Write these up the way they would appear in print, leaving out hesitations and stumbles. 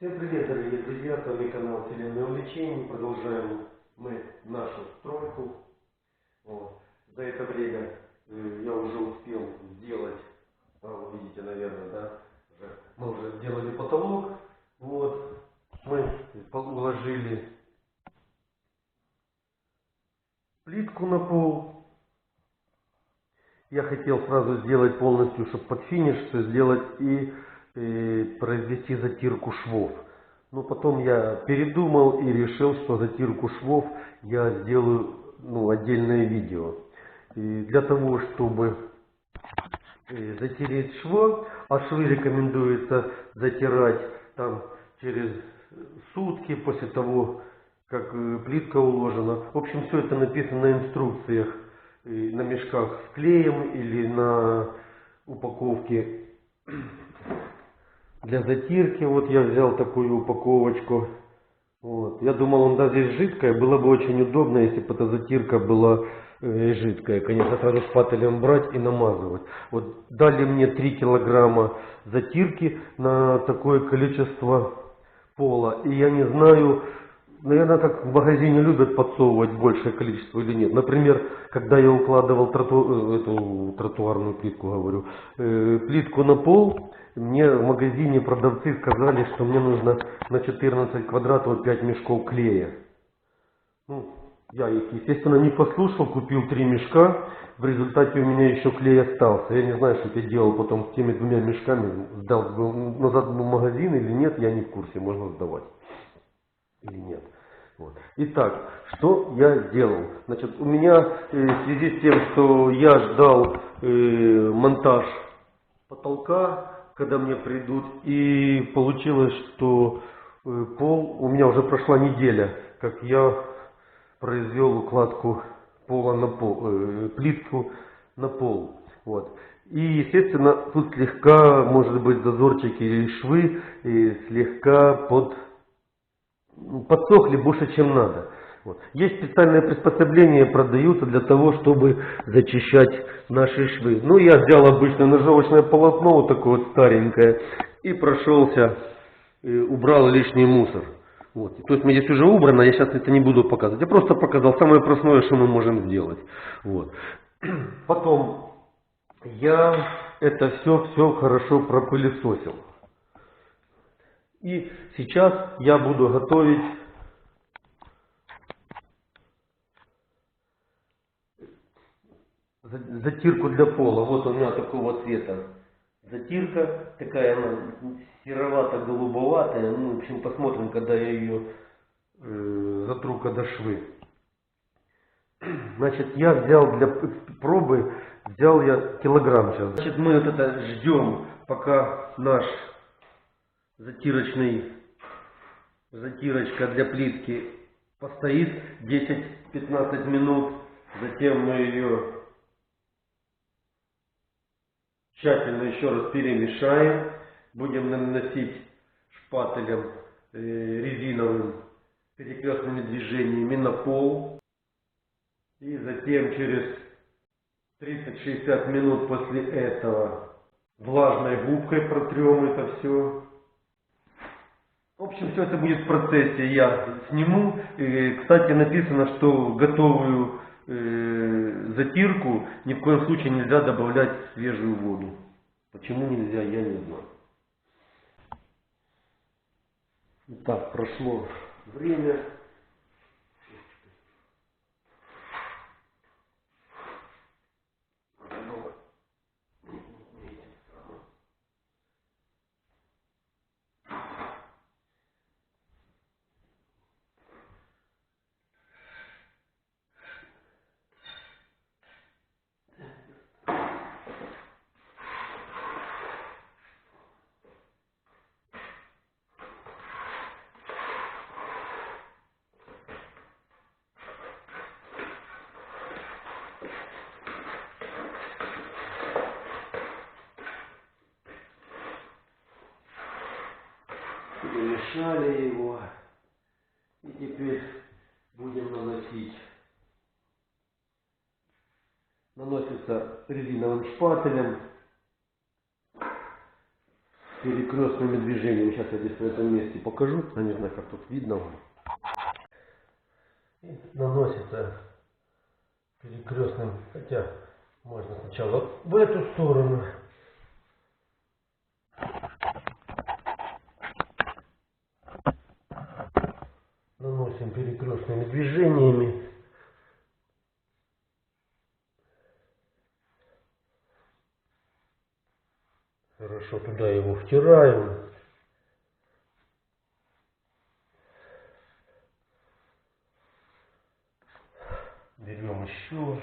Всем привет, дорогие друзья, с вами канал Вселенная увлечений. Продолжаем мы нашу стройку. Вот. За это время я уже успел сделать, вы видите, наверное, да, мы уже сделали потолок. Вот. Мы уложили плитку на пол. Я хотел сразу сделать полностью, чтобы под финиш все сделать и произвести затирку швов. Но потом я передумал и решил, что затирку швов я сделаю отдельное видео. И для того, чтобы затереть швы, а швы рекомендуется затирать там через сутки после того, как плитка уложена. В общем, все это написано на инструкциях, на мешках с клеем или на упаковке для затирки. Вот я взял такую упаковочку. Вот. Я думал, он здесь жидкая. Было бы очень удобно, если бы эта затирка была жидкая. Конечно, сразу шпателем брать и намазывать. Вот дали мне 3 килограмма затирки на такое количество пола. И я не знаю, наверное, как в магазине любят подсовывать большее количество или нет. Например, когда я укладывал эту тротуарную плитку, говорю, плитку на пол, мне в магазине продавцы сказали, что мне нужно на 14 квадратов 5 мешков клея. Я их, естественно, не послушал, купил 3 мешка. В результате у меня еще клей остался. Я не знаю, что я делал потом с теми 2 мешками. Сдал назад в магазин или нет, я не в курсе, можно сдавать или нет. Вот. Итак, что я сделал? Значит, у меня в связи с тем, что я ждал монтаж потолка, когда мне придут, и получилось, что пол, у меня уже прошла неделя, как я произвел укладку пола на пол, плитку на пол. Вот. И, естественно, тут слегка, может быть, зазорчики или швы, и слегка подсохли больше, чем надо. Вот. Есть специальные приспособления, продаются для того, чтобы зачищать наши швы. Ну, я взял обычное ножовочное полотно, вот такое вот старенькое, и прошелся, убрал лишний мусор. Вот. То есть, у меня здесь уже убрано, я сейчас это не буду показывать. Я просто показал самое простое, что мы можем сделать. Вот. Потом я это все хорошо пропылесосил. И сейчас я буду готовить затирку для пола. Вот у меня такого цвета затирка. Такая она серовато-голубоватая. Ну, в общем, посмотрим, когда я ее затру, когда швы. Значит, я взял для пробы, взял я килограмм сейчас. Значит, мы вот это ждем, пока наш затирочка для плитки постоит 10-15 минут. Затем мы ее тщательно еще раз перемешаем. Будем наносить шпателем резиновым перекрестными движениями на пол. И затем через 30-60 минут после этого влажной губкой протрем это все. В общем, все это будет в процессе, я сниму. Кстати, написано, что готовую затирку ни в коем случае нельзя добавлять в свежую воду. Почему нельзя, я не знаю. Так, прошло время. Перемешали его. И теперь будем наносить. Наносится резиновым шпателем. перекрестными движениями. Сейчас я здесь в этом месте покажу. Я не знаю, как тут видно вам. И наносится перекрестным, хотя можно сначала в эту сторону. Наносим перекрестными движениями. Хорошо туда его втираем. Берем еще.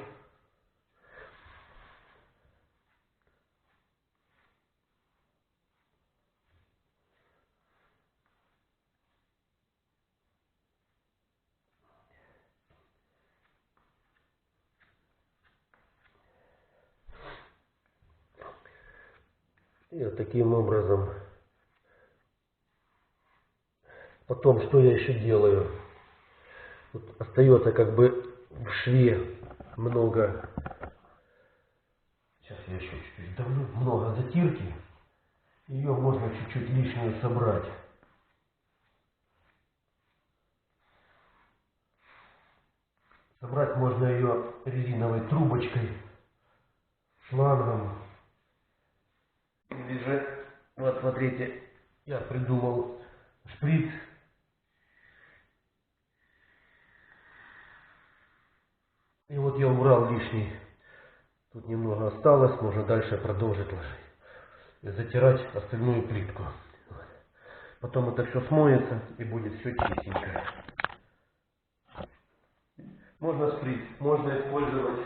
И вот таким образом. Потом, что я еще делаю? Вот остается как бы в шве много. Сейчас я еще чуть-чуть давлю. Много затирки. Ее можно чуть-чуть лишнюю собрать. Собрать можно ее резиновой трубочкой, шлангом. Или же, вот смотрите, я придумал шприц. И вот я убрал лишний. Тут немного осталось, можно дальше продолжить ложить. И затирать остальную плитку. Потом это все смоется и будет все чистенькое. Можно шприц, можно использовать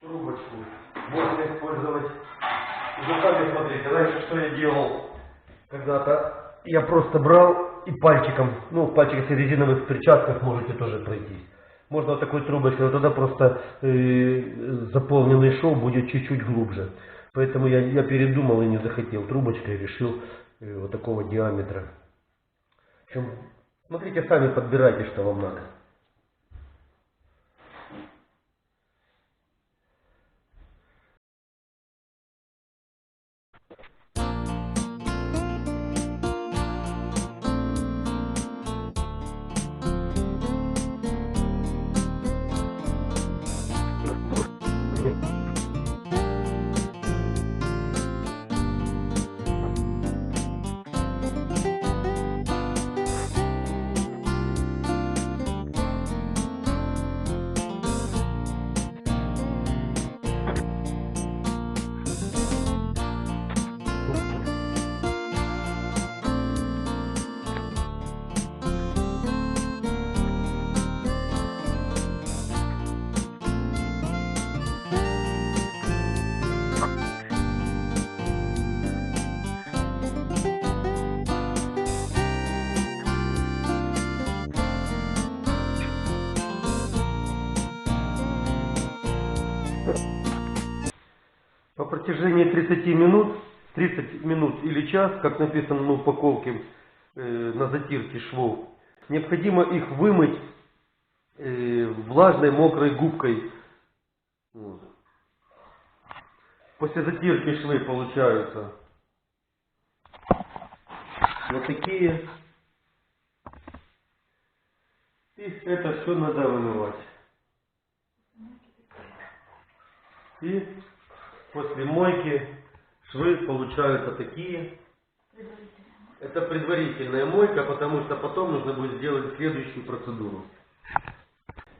трубочку, можно использовать. Уже сами смотрите, раньше что я делал? Когда-то я просто брал и пальчиком, ну в пальчиках и резиновых перчатках можете тоже пройтись. Можно вот такой трубочкой, но тогда просто заполненный шов будет чуть-чуть глубже. Поэтому я передумал и не захотел трубочкой, решил вот такого диаметра. В общем, смотрите сами, подбирайте, что вам надо. По протяжении 30 минут или час, как написано на упаковке, на затирке швов, необходимо их вымыть влажной мокрой губкой. Вот. После затирки швы получаются вот такие. И это все надо вымывать. И после мойки швы получаются такие. Это предварительная мойка, потому что потом нужно будет сделать следующую процедуру.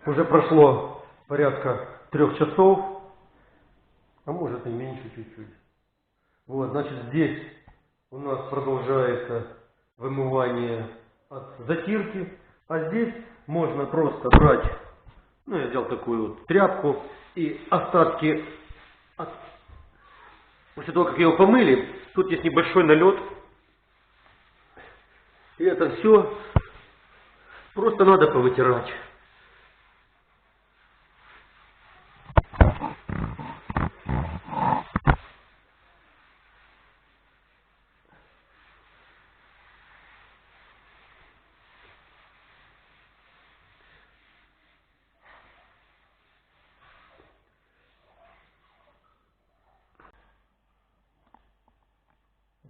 Уже прошло порядка 3 часов, а может и меньше чуть-чуть. Вот, значит, здесь у нас продолжается вымывание от затирки, а здесь можно просто брать, ну я взял такую вот тряпку и остатки после того, как его помыли, тут есть небольшой налет. И это все просто надо повытирать.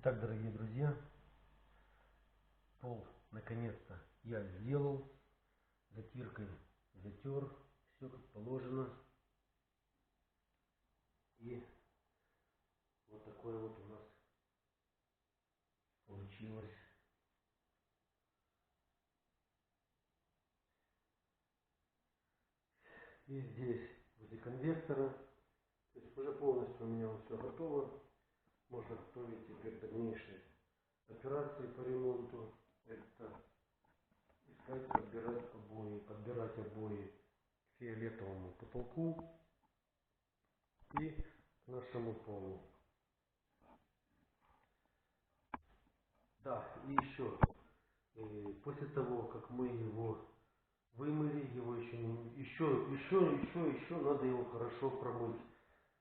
Итак, дорогие друзья, пол наконец-то я сделал. Затиркой затер. Все как положено. И вот такое вот у нас получилось. И здесь возле конвектора. То есть уже полностью у меня все готово. Можно готовить теперь дальнейшие операции по ремонту. Это искать, подбирать обои к фиолетовому потолку и к нашему полу. Да, и еще, после того, как мы его вымыли, его еще надо его хорошо промыть.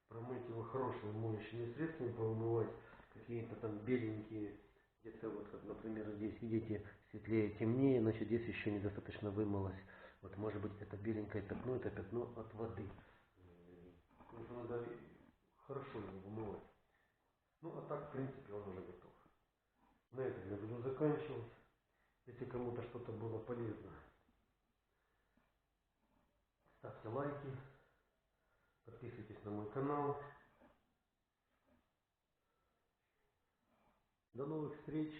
Промыть его хорошими моющими средствами, повымывать какие-то там беленькие, где-то вот, как, например, здесь, видите, светлее, темнее, значит, здесь еще недостаточно вымылось. Вот, может быть, это беленькое пятно, это пятно от воды. Поэтому надо хорошо его вымывать. Ну, а так, в принципе, он уже готов. На этом я буду заканчивать. Если кому-то что-то было полезно, ставьте лайки, подписывайтесь на мой канал. До новых встреч!